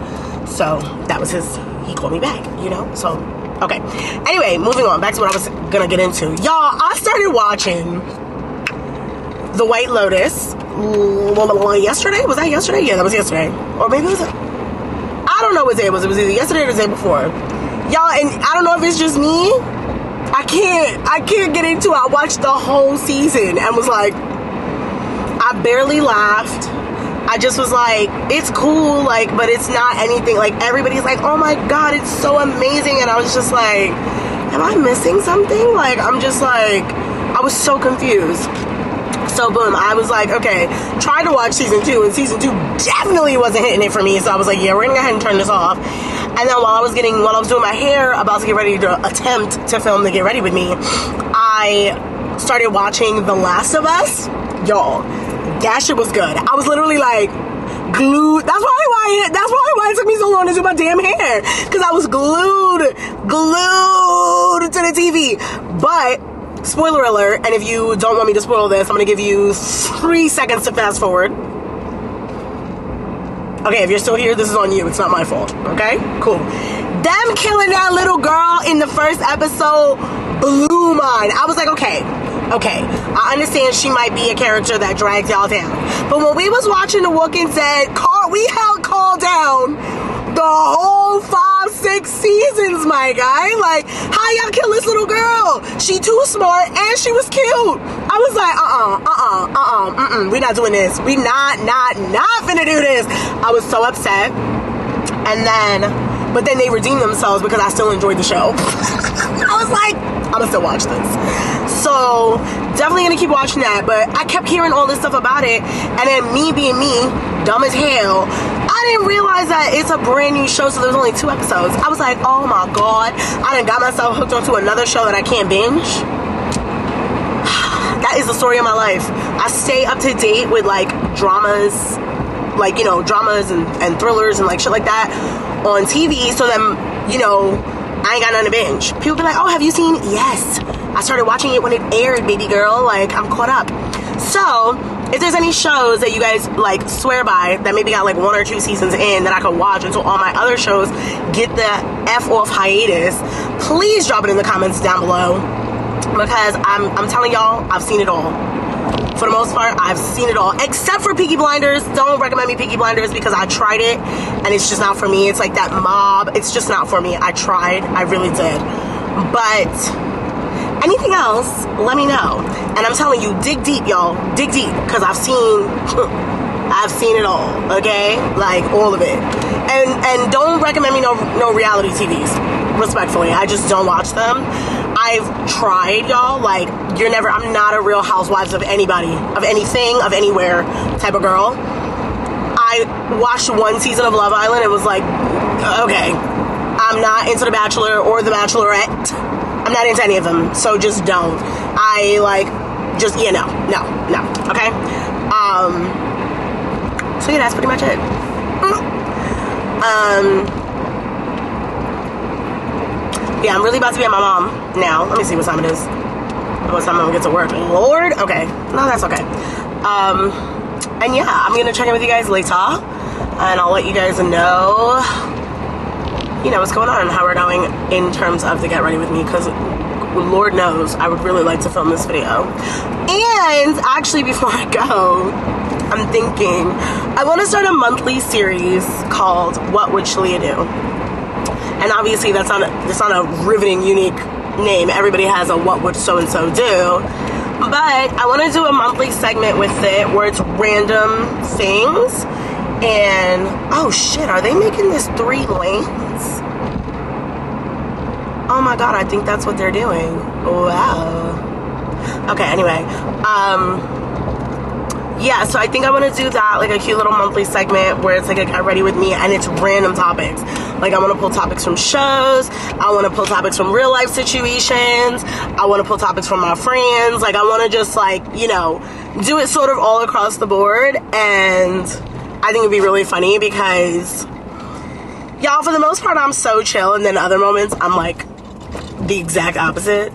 So that was he called me back, you know? So, okay. Anyway, moving on. Back to what I was gonna get into. Y'all, I started watching The White Lotus yesterday. Was that yesterday? Yeah, that was yesterday. Or maybe it was I don't know what day it was. It was either yesterday or the day before. Y'all, and I don't know if it's just me. I can't get into it. I watched the whole season and was like, I barely laughed. I just was like, it's cool, like, but it's not anything. Like, everybody's like, oh my God, it's so amazing. And I was just like, am I missing something? Like, I'm just like, I was so confused. So boom, I was like, okay, tried to watch season 2, and season 2 definitely wasn't hitting it for me. So I was like, yeah, we're gonna go ahead and turn this off. And then while I was doing my hair, about to get ready to attempt to film the Get Ready With Me, I started watching The Last of Us. Y'all, that shit was good. I was literally like glued. That's probably why it took me so long to do my damn hair, because I was glued to the TV. But spoiler alert, and if you don't want me to spoil this, I'm gonna give you 3 seconds to fast forward. Okay, if you're still here, this is on you. It's not my fault. Okay? Cool. Them killing that little girl in the first episode blew mine. I was like, okay. I understand she might be a character that drags y'all down. But when we was watching The Walking Dead, we held Carl down the whole 5-6 seasons, my guy. Like, how y'all kill this little girl? She too smart and she was cute. I was like, we not doing this. We not finna do this. I was so upset. But then they redeemed themselves because I still enjoyed the show. I was like, I'm gonna still watch this. So definitely gonna keep watching that. But I kept hearing all this stuff about it, and then me being me, dumb as hell, I didn't realize that it's a brand new show, so there's only 2 episodes. I was like, oh my God, I done got myself hooked onto another show that I can't binge. That is the story of my life. I stay up to date with like dramas, like, you know, dramas and thrillers and like shit like that on TV, so then, you know, I ain't got nothing to binge. People be like, oh, have you seen? Yes. I started watching it when it aired, baby girl. Like, I'm caught up. So, if there's any shows that you guys, like, swear by, that maybe got, like, 1 or 2 seasons in that I could watch until all my other shows get the F off hiatus, please drop it in the comments down below. Because I'm telling y'all, I've seen it all. For the most part, I've seen it all. Except for Peaky Blinders. Don't recommend me Peaky Blinders because I tried it and it's just not for me. It's like that mob. It's just not for me. I tried. I really did. But anything else, let me know. And I'm telling you, dig deep, y'all. Dig deep. Because I've seen it all. Okay? Like, all of it. And don't recommend me no reality TVs. Respectfully. I just don't watch them. I've tried, y'all. Like, I'm not a Real Housewives of anybody, of anything, of anywhere type of girl. I watched 1 season of Love Island and was like, okay, I'm not into The Bachelor or The Bachelorette. I'm not into any of them, so just don't. I, like, just, yeah, no, okay? So yeah, that's pretty much it. Yeah, I'm really about to be at my mom now. Let me see what time it is. What time I'm gonna get to work. Lord? Okay. No, that's okay. And yeah, I'm gonna check in with you guys later. And I'll let you guys know, you know, what's going on and how we're going in terms of the Get Ready With Me. Because Lord knows I would really like to film this video. And actually, before I go, I'm thinking I want to start a monthly series called What Would Shalia Do? And obviously that's not a riveting, unique name. Everybody has a what would so-and-so do. But I want to do a monthly segment with it where it's random things. And, oh shit, are they making this 3 lanes? Oh my god, I think that's what they're doing. Wow. Okay, anyway. Yeah, so I think I want to do that, like a cute little monthly segment where it's like a get ready with me and it's random topics. Like I want to pull topics from shows, I want to pull topics from real life situations, I want to pull topics from my friends. Like I want to just like, you know, do it sort of all across the board. And I think it'd be really funny because y'all, for the most part, I'm so chill, and then other moments I'm like the exact opposite,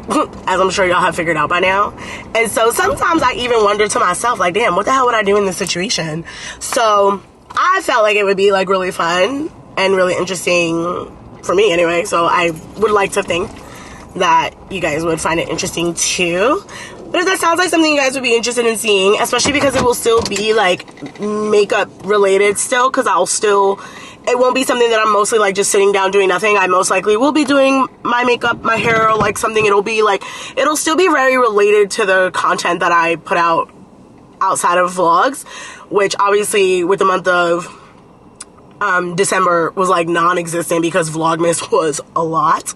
as I'm sure y'all have figured out by now. And so sometimes I even wonder to myself, like, damn, what the hell would I do in this situation? So I felt like it would be like really fun and really interesting for me anyway. So I would like to think that you guys would find it interesting too. But if that sounds like something you guys would be interested in seeing, especially because it will still be like makeup related still, because it won't be something that I'm mostly like just sitting down doing nothing. I most likely will be doing my makeup, my hair, or like something. It'll still be very related to the content that I put out outside of vlogs, which obviously with the month of December was like non-existent because Vlogmas was a lot.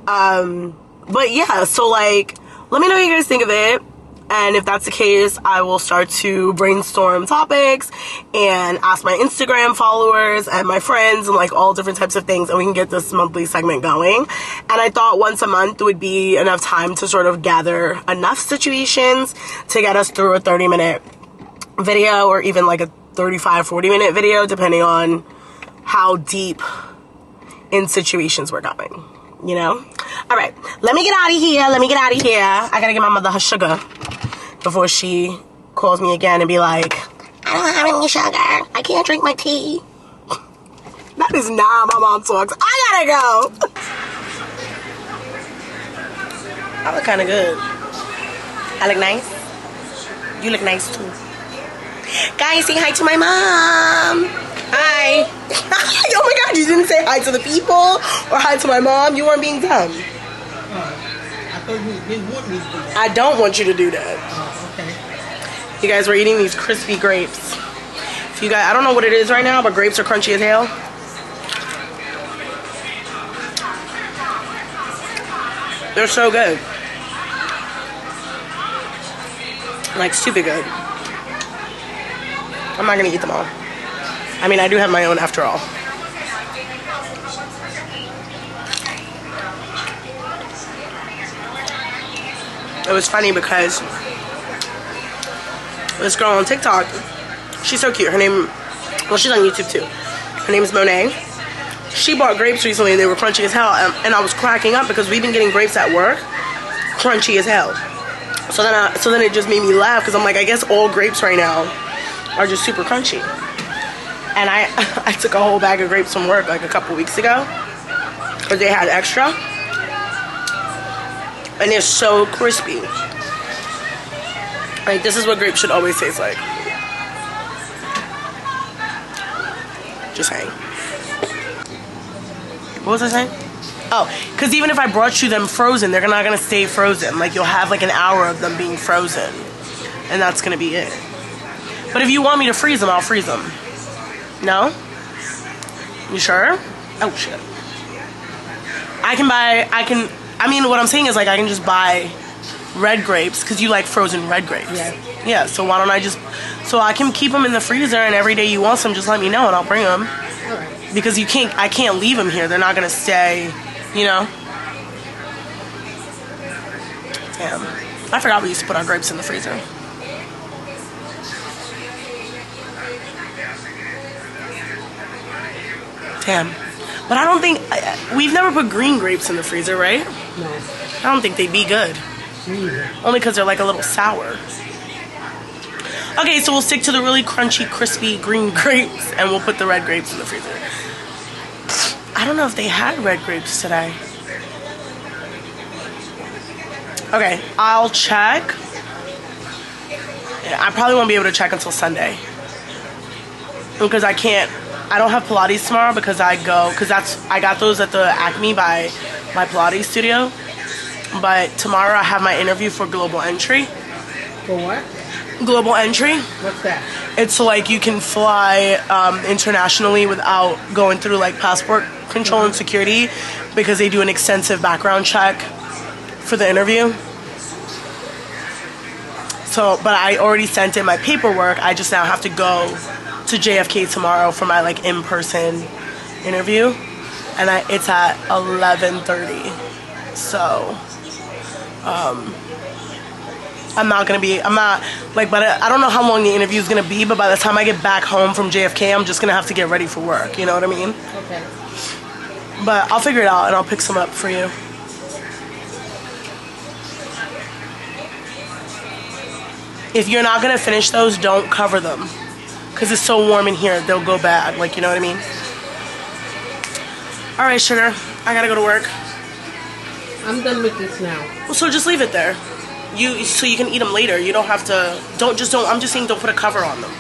But yeah, so like, let me know what you guys think of it. And if that's the case, I will start to brainstorm topics and ask my Instagram followers and my friends and like all different types of things, and we can get this monthly segment going. And I thought once a month would be enough time to sort of gather enough situations to get us through a 30-minute video, or even like a 35-40-minute video, depending on how deep in situations we're going, you know? All right, let me get out of here. I gotta give my mother her sugar before she calls me again and be like, I don't have any sugar. I can't drink my tea. That is not how my mom talks. I gotta go. I look kind of good. I look nice. You look nice too. Guys, say hi to my mom. Hi. Oh my god, you didn't say hi to the people or hi to my mom. You weren't being dumb. I thought you didn't want me to do that. I don't want you to do that. Oh, okay. You guys, we're eating these crispy grapes. If you guys, I don't know what it is right now, but grapes are crunchy as hell. They're so good. Like stupid good. I'm not gonna eat them all. I mean, I do have my own after all. It was funny because this girl on TikTok, she's so cute. Her name, well, she's on YouTube too. Her name is Monet. She bought grapes recently and they were crunchy as hell. And I was cracking up because we've been getting grapes at work, crunchy as hell. So then it just made me laugh because I'm like, I guess all grapes right now are just super crunchy. And I took a whole bag of grapes from work like a couple weeks ago because they had extra. And they're so crispy. Like, this is what grapes should always taste like. Just saying. What was I saying? Oh, because even if I brought you them frozen, they're not going to stay frozen. Like, you'll have like an hour of them being frozen. And that's going to be it. But if you want me to freeze them, I'll freeze them. No? You sure? Oh, shit. I mean, what I'm saying is, like, I can just buy red grapes, because you like frozen red grapes. Yeah. Yeah, so why don't I just, so I can keep them in the freezer, and every day you want some, just let me know, and I'll bring them. All right. Because I can't leave them here. They're not going to stay, you know? Damn. I forgot we used to put our grapes in the freezer. Damn. But I don't think, we've never put green grapes in the freezer, right? No. I don't think they'd be good. Neither. Only because they're like a little sour. Okay, so we'll stick to the really crunchy, crispy green grapes, and we'll put the red grapes in the freezer. I don't know if they had red grapes today. Okay, I'll check. I probably won't be able to check until Sunday. Because I don't have Pilates tomorrow because I got those at the Acme by my Pilates studio. But tomorrow I have my interview for Global Entry. For what? Global Entry. What's that? It's like you can fly internationally without going through like passport control and security because they do an extensive background check for the interview. So, but I already sent in my paperwork. I just now have to go to JFK tomorrow for my like in-person interview, and it's at 11:30. So, I'm not like, but I don't know how long the interview is gonna be. But by the time I get back home from JFK, I'm just gonna have to get ready for work. You know what I mean? Okay. But I'll figure it out and I'll pick some up for you. If you're not gonna finish those, don't cover them. Because it's so warm in here, they'll go bad. Like, you know what I mean? Alright, sugar. I gotta go to work. I'm done with this now. Well, so just leave it there. So you can eat them later. You don't have to... I'm just saying don't put a cover on them.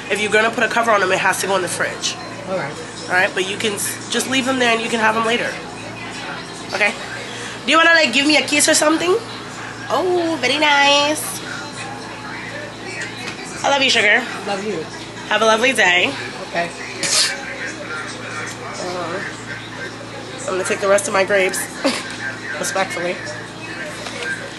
If you're gonna put a cover on them, it has to go in the fridge. Alright. Alright, but you can just leave them there and you can have them later. Okay? Do you wanna like give me a kiss or something? Oh, very nice. I love you, sugar. Love you. Have a lovely day. Okay. I'm gonna take the rest of my grapes, respectfully.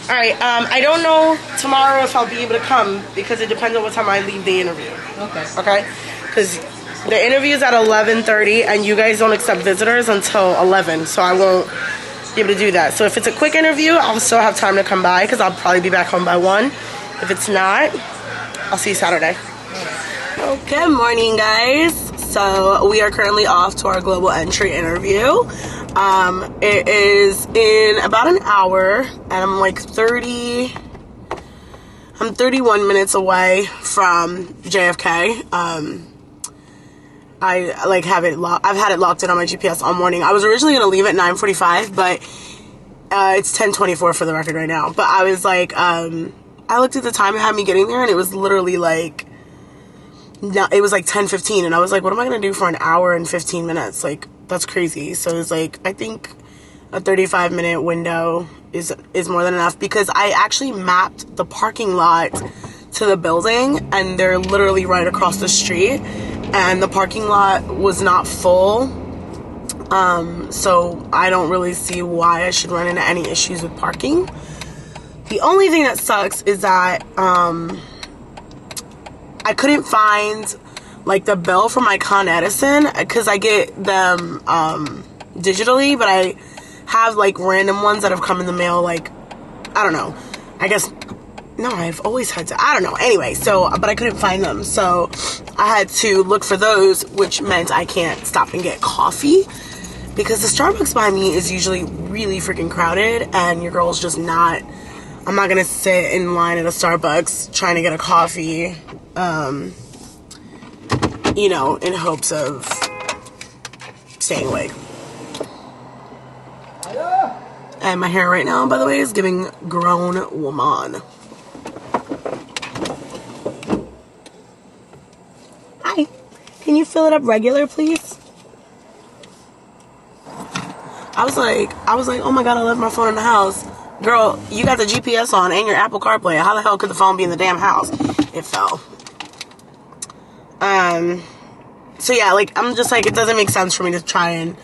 All right. I don't know tomorrow if I'll be able to come because it depends on what time I leave the interview. Okay. Okay. Because the interview is at 11:30, and you guys don't accept visitors until 11, so I won't be able to do that. So if it's a quick interview, I'll still have time to come by because I'll probably be back home by 1. If it's not, I'll see you Saturday. Oh, good morning, guys. So we are currently off to our Global Entry interview. It is in about an hour, and I'm like 31 minutes away from JFK. I like have it I've had it locked in on my GPS all morning. I was originally gonna leave at 9:45, but it's 10:24 for the record right now. But I was like, I looked at the time it had me getting there, and it was literally like, no, it was like 10:15, and I was like, what am I gonna do for an hour and 15 minutes? Like, that's crazy. So it's like, I think a 35-minute window is more than enough, because I actually mapped the parking lot to the building, and they're literally right across the street, and the parking lot was not full. So I don't really see why I should run into any issues with parking. The only thing that sucks is that I couldn't find like the bill for my Con Edison, because I get them digitally, but I have like random ones that have come in the mail, like, I don't know, I guess, no, I've always had to, I don't know, anyway, so, but I couldn't find them, so I had to look for those, which meant I can't stop and get coffee, because the Starbucks by me is usually really freaking crowded, and your girl's just not, I'm not gonna sit in line at a Starbucks trying to get a coffee, you know, in hopes of staying awake. And my hair right now, by the way, is giving grown woman. Hi. Can you fill it up regular, please? I was like, oh my God, I left my phone in the house. Girl, you got the GPS on and your Apple CarPlay. How the hell could the phone be in the damn house? It fell. So yeah, like, I'm just like, it doesn't make sense for me to try and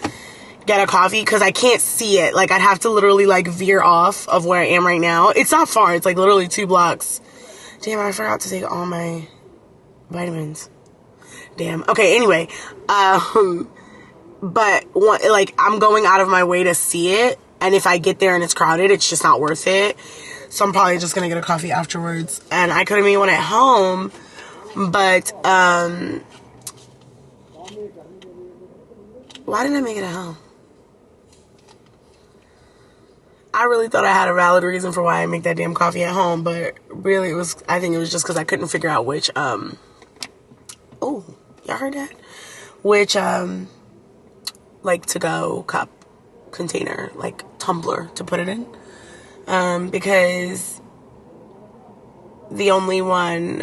get a coffee because I can't see it. Like, I'd have to literally like veer off of where I am right now. It's not far. It's like literally 2 blocks. Damn, I forgot to take all my vitamins. Damn. Okay, anyway, but like, I'm going out of my way to see it, and if I get there and it's crowded, it's just not worth it. So I'm probably just gonna get a coffee afterwards, and I could have made one at home, but why didn't I make it at home? I really thought I had a valid reason for why I make that damn coffee at home, but really I think it was just because I couldn't figure out which, oh, y'all heard that? Which, like, to-go cup container, like, tumbler to put it in. because the only one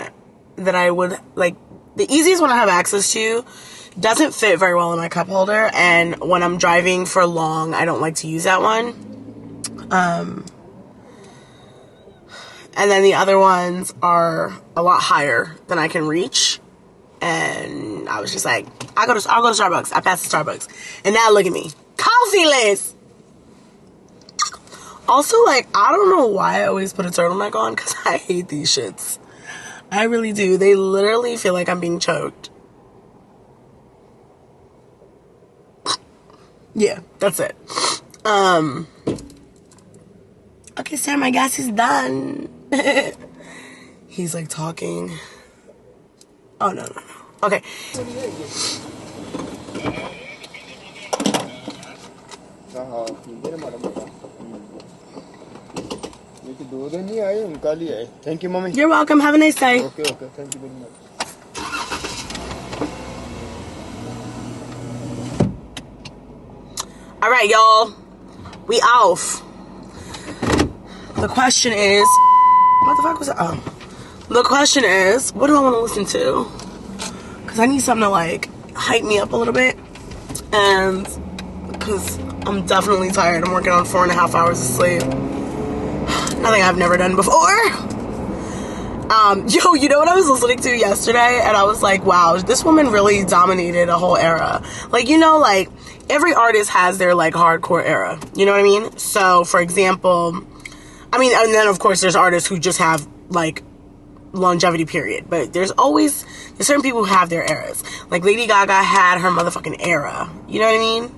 that I would, like, the easiest one I have access to doesn't fit very well in my cup holder, and when I'm driving for long, I don't like to use that one. And then the other ones are a lot higher than I can reach. And I was just like, I'll go to Starbucks. I passed the Starbucks. And now look at me. Coffee-less! Also, like, I don't know why I always put a turtleneck on, because I hate these shits. I really do. They literally feel like I'm being choked. Yeah, that's it. Okay, Sam, I guess he's done. He's like talking. Oh, no. Okay. Thank you, mommy. You're welcome. Have a nice day. Okay, thank you very much. All right, y'all. We off. The question is, what the fuck was that? Oh. The question is, what do I want to listen to? Because I need something to, like, hype me up a little bit. And because I'm definitely tired. I'm working on 4.5 hours of sleep. Nothing I've never done before. Yo, you know what I was listening to yesterday? And I was like, wow, this woman really dominated a whole era. Like, you know, like, every artist has their, like, hardcore era. You know what I mean? So, for example, I mean, and then, of course, there's artists who just have, like, longevity period. But there's certain people who have their eras. Like, Lady Gaga had her motherfucking era. You know what I mean?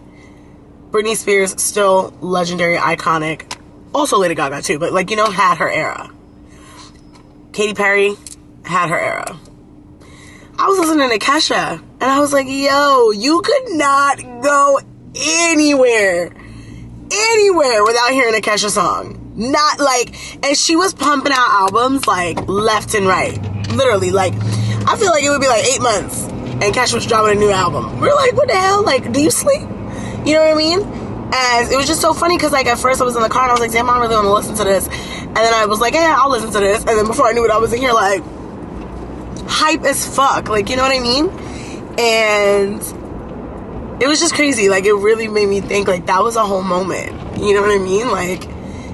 Britney Spears, still legendary, iconic. Also Lady Gaga, too. But, like, you know, had her era. Katy Perry had her era. I was listening to Kesha, and I was like, yo, you could not go anywhere without hearing a Kesha song. Not, like, and she was pumping out albums, like, left and right. Literally, like, I feel like it would be, like, 8 months, and Kesha was dropping a new album. We're like, what the hell? Like, do you sleep? You know what I mean? And it was just so funny, because, like, at first I was in the car, and I was like, damn, I really want to listen to this. And then I was like, yeah, I'll listen to this. And then before I knew it, I was in here, like, hype as fuck. Like, you know what I mean? And it was just crazy. Like, it really made me think, like, that was a whole moment. You know what I mean? Like,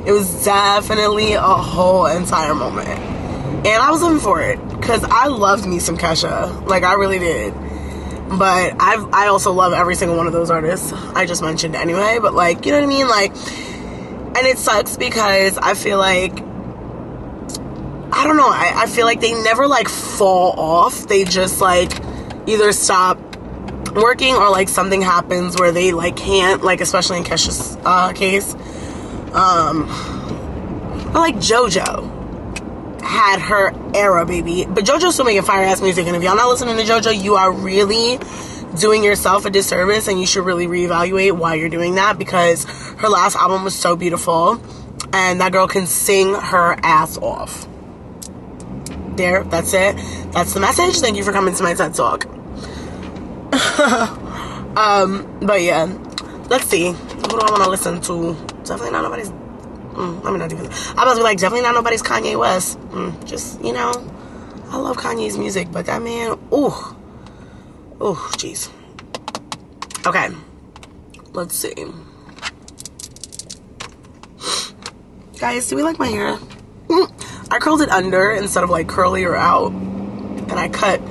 it was definitely a whole entire moment. And I was living for it. Because I loved me some Kesha. Like, I really did. But I also love every single one of those artists I just mentioned anyway. But, like, you know what I mean? Like, and it sucks because I feel like, I don't know, I feel like they never, like, fall off. They just, like, either stop working or, like, something happens where they, like, can't, like, especially in Kesha's case. Or, like, JoJo had her era, baby. But JoJo's still making fire-ass music, and if y'all not listening to JoJo, you are really doing yourself a disservice, and you should really reevaluate why you're doing that, because her last album was so beautiful, and that girl can sing her ass off. There, that's it. That's the message. Thank you for coming to my TED Talk. But yeah, let's see. Who do I want to listen to? Definitely not nobody's. Let me not do this. I was like, definitely not nobody's Kanye West. Just, you know, I love Kanye's music, but that man, ooh, jeez. Okay, let's see. Guys, do we like my hair? I curled it under instead of, like, curly or out, and I cut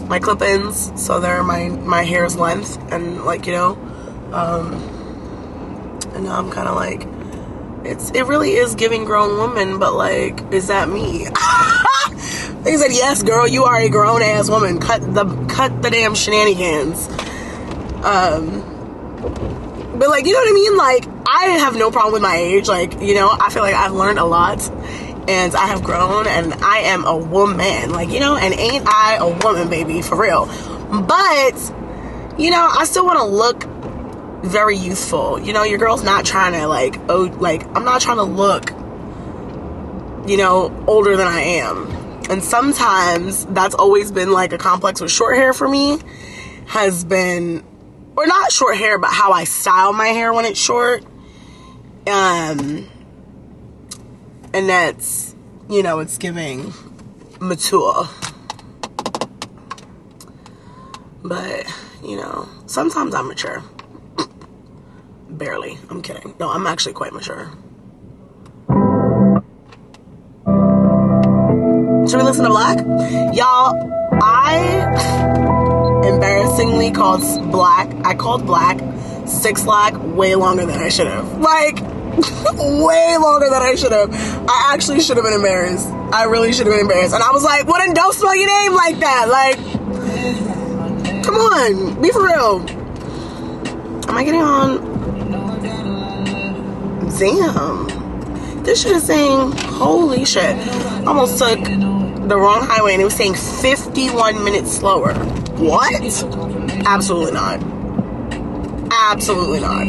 my clip-ins so they're my hair's length, and, like, you know, and now I'm kind of like, it really is giving grown woman, but, like, is that me? They said, yes, girl, you are a grown-ass woman. Cut the damn shenanigans. But, like, you know what I mean? Like, I have no problem with my age. Like, you know, I feel like I've learned a lot, and I have grown, and I am a woman. Like, you know, and ain't I a woman, baby, for real. But, you know, I still want to look very youthful. You know, your girl's not trying to, like, I'm not trying to look, you know, older than I am. And sometimes that's always been, like, a complex with short hair for me, has been, or not short hair, but how I style my hair when it's short. And that's, you know, it's giving mature. But, you know, sometimes I'm mature. Barely. I'm kidding. No, I'm actually quite mature. Should we listen to Black? Y'all, I embarrassingly called Black 6 Lack way longer than I should have. Like, way longer than I should have. I actually should have been embarrassed. I really should have been embarrassed. And I was like, well, then don't spell your name like that. Like, come on, be for real. Am I getting on? Damn. This shit is saying, holy shit. Almost took the wrong highway and it was saying 51 minutes slower. What? Absolutely not. Absolutely not.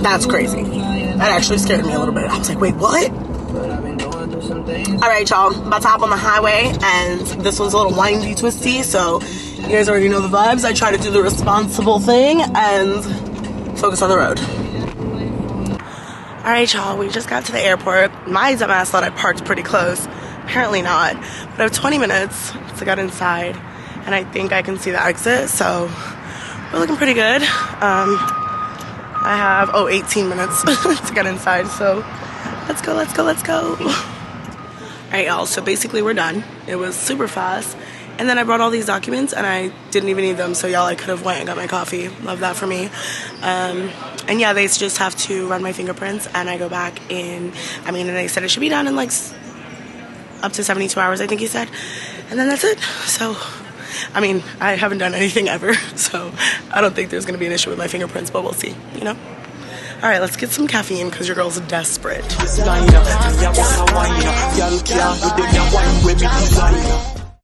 That's crazy. That actually scared me a little bit. I was like, wait, what? Alright, y'all. About to hop on the highway, and this one's a little windy, twisty, so you guys already know the vibes. I try to do the responsible thing and focus on the road. Alright, y'all. We just got to the airport. My dumbass thought I parked pretty close. Apparently not. But I have 20 minutes to get inside, and I think I can see the exit, so we're looking pretty good. I have 18 minutes to get inside, so let's go. Alright, y'all, so basically we're done. It was super fast, and then I brought all these documents and I didn't even need them, so y'all, I could have went and got my coffee. Love that for me. And yeah, they just have to run my fingerprints, and I go back in, and they said it should be done in like up to 72 hours, I think he said, and then that's it. So I haven't done anything ever, so I don't think there's going to be an issue with my fingerprints, but we'll see, you know? All right, let's get some caffeine because your girl's desperate.